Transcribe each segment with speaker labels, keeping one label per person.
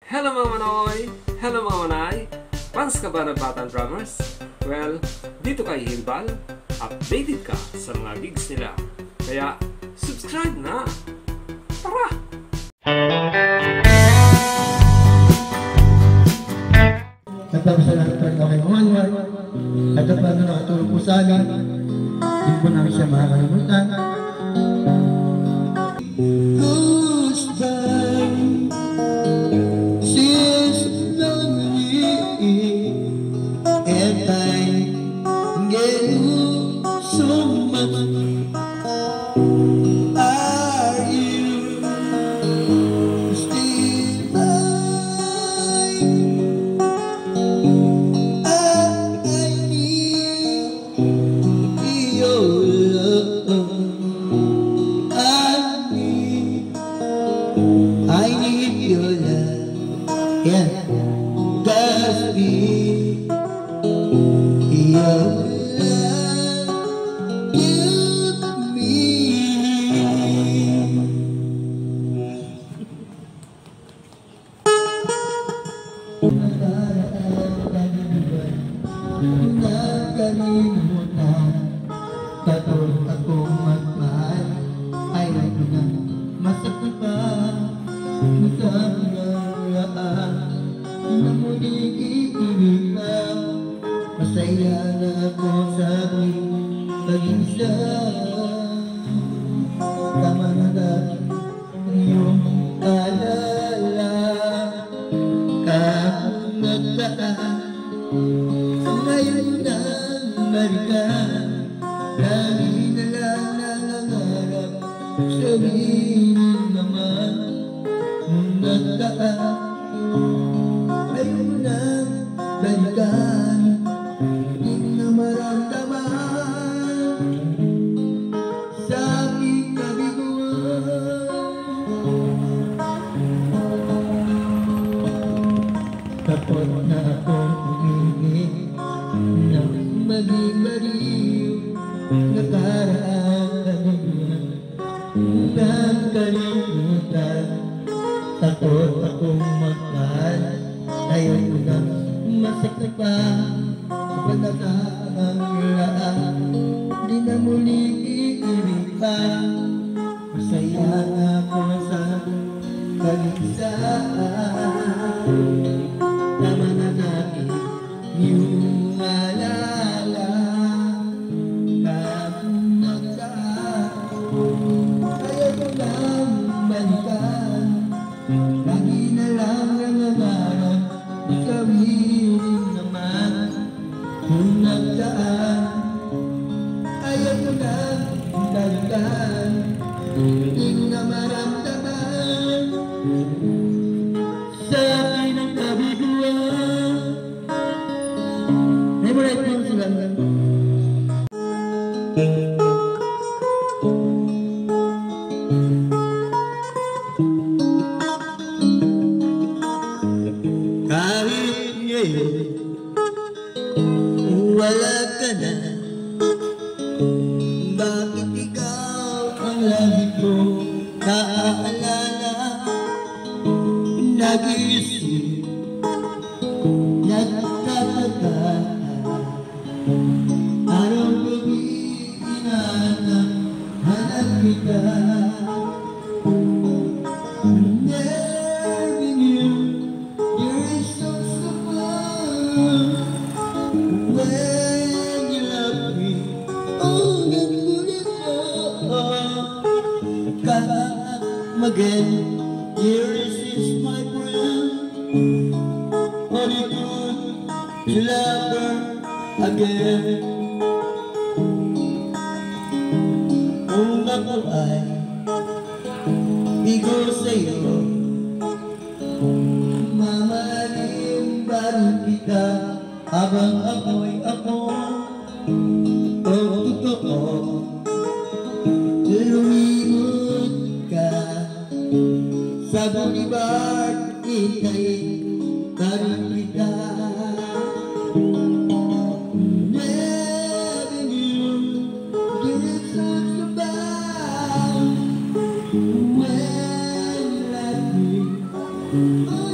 Speaker 1: Hello mga manoy! Hello mga manay! Fans ka ba ng Batang Drummers? Well, dito kay Hilbal, updated ka sa mga gigs nila. Kaya, subscribe na! Tara!
Speaker 2: Nagpapasalamat rin ako kay Mamanwar at ang paano nakatulong po sa amin. Hindi po namin siya makakalimutan. I need your love, yeah, just be your love, give me. Nakalimutan, katulad akong magmahal, ay ko na masakit pa. Na muling iibig, masaya na ako sa aking pag-isa. Tama na dati iyong alala, kahit nagdaan ngayon nang balikan. Lagi na lang nangangarap, sabihin naman nagdaan, ayaw na balikan, hindi na maramdaman sa aking kabiguan. Kapag na akong umingin ng maging baliw, nakaraan kanina ng kalimutan. Takot akong magmahal, ayaw ko na masakit pa. Pagkakang lahat, di na muling iibig pa. Masaya ako sa kalisaan. Tama na natin yung alala, kahit nagdaan, ayaw ko lang balikan. Lagi na lang nangangarap, sabihin naman kung nagdaan, ayaw ko lang balikan, hindi na maramdaman sa akin ang kabiguan. Memorize mo sila. Kahit ngayon wala ka na, bakit ikaw ang lagi ko naaalala? Nag-iisip, nagtataka, araw-gabi hinahanap kita. When you love me, oh, nagkulit mo. Come again, here is my friend. Only good to love her again. Kung ako ay bigo sa'yo, mamahalin ba rin kita habang ako'y ako? Kung totoo, lumimot ka sa boulevard, ika'y tarin kita. Never knew you're such a bad when you left me. Oh,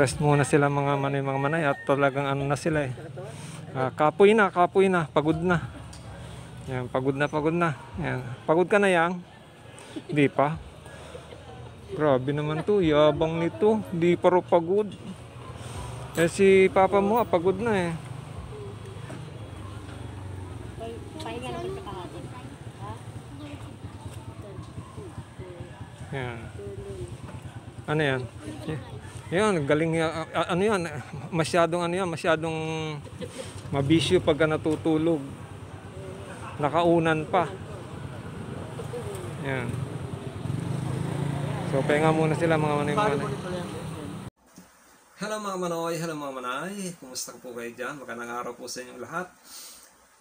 Speaker 1: Rest muna sila mga manay at talagang ano na sila eh. Kapoy na, pagod na. Yan, pagod na. Yan. Pagod ka na yang? Hindi pa. Grabe naman to, yabang nito. Hindi pa rin pagod. Eh si papa mo pagod na eh.
Speaker 3: Pahinga naman sa kahapon. Ha?
Speaker 1: Yan. Ano yan? Yan, galing ano yan, masyadong mabisyo pagka natutulog. Nakaunan pa. Yan. So, pahinga muna sila mga manay. Hello mga manoy, hello mga manay. Kumusta po kayo dyan? Magandang araw po sa inyong lahat.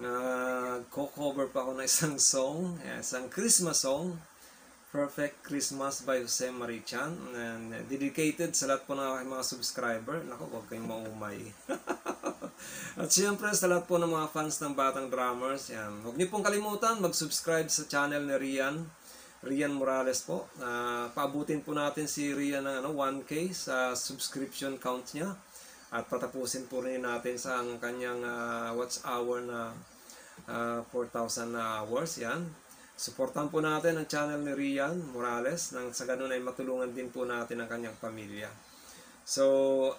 Speaker 1: Nag-cover pa ako ng isang song, isang Christmas song. Perfect Christmas by Jose Marichan, and dedicated sa lahat po ng aking mga subscriber. Naku, huwag kayong maumay. At siyempre sa lahat po ng mga fans ng Batang Drummers, yan. Huwag niyo pong kalimutan mag-subscribe sa channel ni Rian Morales po. Paabutin po natin si Rian ng 1K sa subscription count niya. At patapusin po rin natin sa kanyang watch hour na 4,000 hours, yan. Suportahan po natin ang channel ni Rian Morales nang sa ganun ay matulungan din po natin ang kanyang pamilya. So,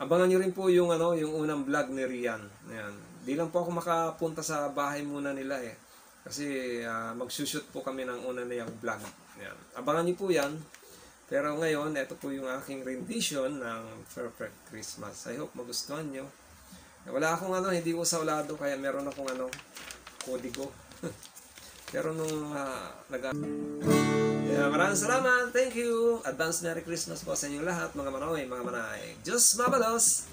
Speaker 1: abangan nyo rin po yung unang vlog ni Rian. Ayan. Di lang po ako makapunta sa bahay muna nila eh. Kasi magsushoot po kami ng una niyang vlog. Ayan. Abangan nyo po yan. Pero ngayon, ito po yung aking rendition ng Perfect Christmas. I hope magustuhan nyo. Wala akong hindi ko saulado kaya meron akong kodigo. Pero nung maraming salamat, thank you. Advance Merry Christmas po sa inyong lahat, mga manay. Diyos mabalos!